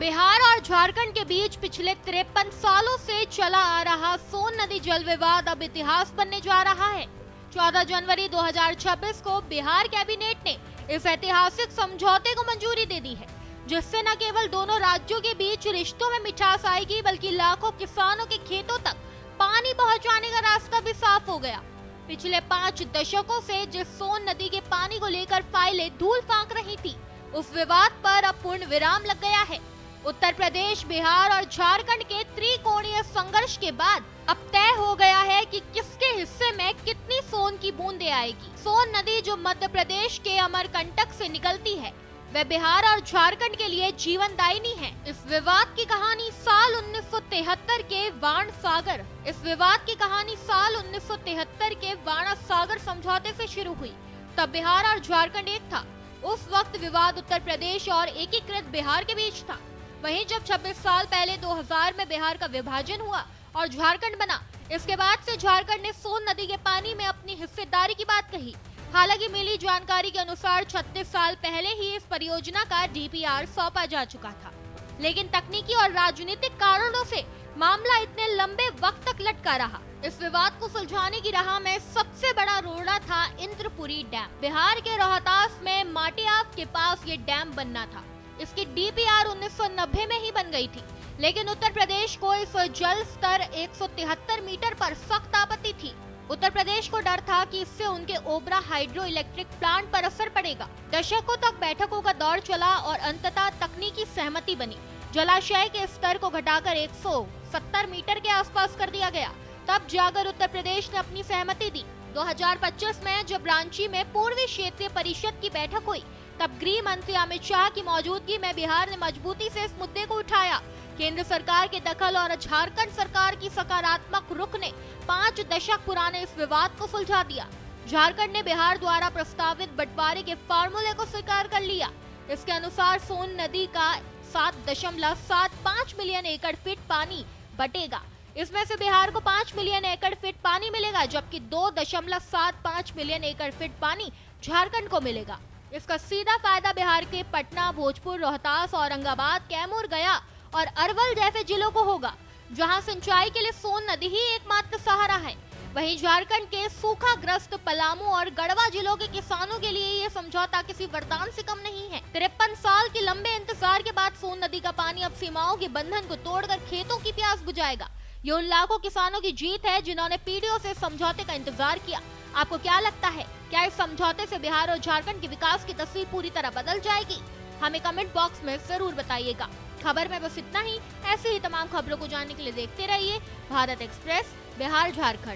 बिहार और झारखंड के बीच पिछले 53 सालों से चला आ रहा सोन नदी जल विवाद अब इतिहास बनने जा रहा है। 14 जनवरी 2026 को बिहार कैबिनेट ने इस ऐतिहासिक समझौते को मंजूरी दे दी है, जिससे न केवल दोनों राज्यों के बीच रिश्तों में मिठास आएगी, बल्कि लाखों किसानों के खेतों तक पानी पहुंचाने का रास्ता भी साफ हो गया। पिछले 5 दशकों से जिस सोन नदी के पानी को लेकर फाइलें धूल फांक रही थी, उस विवाद पर अब पूर्ण विराम लग गया है। उत्तर प्रदेश, बिहार और झारखंड के त्रिकोणीय संघर्ष के बाद अब तय हो गया है कि किसके हिस्से में कितनी सोन की बूंदें आएगी। सोन नदी जो मध्य प्रदेश के अमरकंटक से निकलती है, वह बिहार और झारखंड के लिए जीवनदायिनी है। इस विवाद की कहानी साल 1973 के वाणा सागर समझौते से शुरू हुई। तब बिहार और झारखंड एक था। उस वक्त विवाद उत्तर प्रदेश और एकीकृत बिहार के बीच था। वहीं जब 26 साल पहले 2000 में बिहार का विभाजन हुआ और झारखंड बना, इसके बाद से झारखंड ने सोन नदी के पानी में अपनी हिस्सेदारी की बात कही। हालांकि मिली जानकारी के अनुसार 36 साल पहले ही इस परियोजना का डीपीआर सौंपा जा चुका था, लेकिन तकनीकी और राजनीतिक कारणों से मामला इतने लंबे वक्त तक लटका रहा। इस विवाद को सुलझाने की राह में सबसे बड़ा रोड़ा था इंद्रपुरी डैम। बिहार के रोहतास में माटियाव के पास ये डैम बनना था। इसकी डीपीआर 1990 में ही बन गई थी, लेकिन उत्तर प्रदेश को इस जल स्तर 173 मीटर पर सख्त आपत्ति थी। उत्तर प्रदेश को डर था कि इससे उनके ओबरा हाइड्रो इलेक्ट्रिक प्लांट पर असर पड़ेगा। दशकों तक बैठकों का दौर चला और अंततः तकनीकी सहमति बनी। जलाशय के स्तर को घटाकर 170 मीटर के आसपास कर दिया गया। तब जाकर उत्तर प्रदेश ने अपनी सहमति दी। 2025 में जब रांची में पूर्वी क्षेत्रीय परिषद की बैठक हुई, तब गृह मंत्री अमित शाह की मौजूदगी में बिहार ने मजबूती से इस मुद्दे को उठाया। केंद्र सरकार के दखल और झारखंड सरकार की सकारात्मक रुख ने 5 दशक पुराने इस विवाद को सुलझा दिया। झारखंड ने बिहार द्वारा प्रस्तावित बंटवारे के फार्मूले को स्वीकार कर लिया। इसके अनुसार सोन नदी का 7.75 मिलियन एकड़ फीट पानी बटेगा। इसमें से बिहार को 5 मिलियन एकड़ फीट पानी मिलेगा, जबकि 2.75 मिलियन एकड़ फीट पानी झारखंड को मिलेगा। इसका सीधा फायदा बिहार के पटना, भोजपुर, रोहतास, औरंगाबाद, कैमूर, गया और अरवल जैसे जिलों को होगा, जहां सिंचाई के लिए सोन नदी ही एकमात्र सहारा है। वहीं झारखंड के सूखाग्रस्त पलामू और गढ़वा जिलों के किसानों के लिए ये समझौता किसी वरदान से कम नहीं है। 53 साल के लंबे इंतजार के बाद सोन नदी का पानी अब सीमाओं के बंधन को तोड़कर खेतों की प्यास बुझाएगा। ये उन लाखों किसानों की जीत है जिन्होंने पीढ़ियों से समझौते का इंतजार किया। आपको क्या लगता है, क्या इस समझौते से बिहार और झारखंड के विकास की तस्वीर पूरी तरह बदल जाएगी? हमें कमेंट बॉक्स में जरूर बताइएगा। खबर में बस इतना ही। ऐसे ही तमाम खबरों को जानने के लिए देखते रहिए भारत एक्सप्रेस बिहार झारखंड।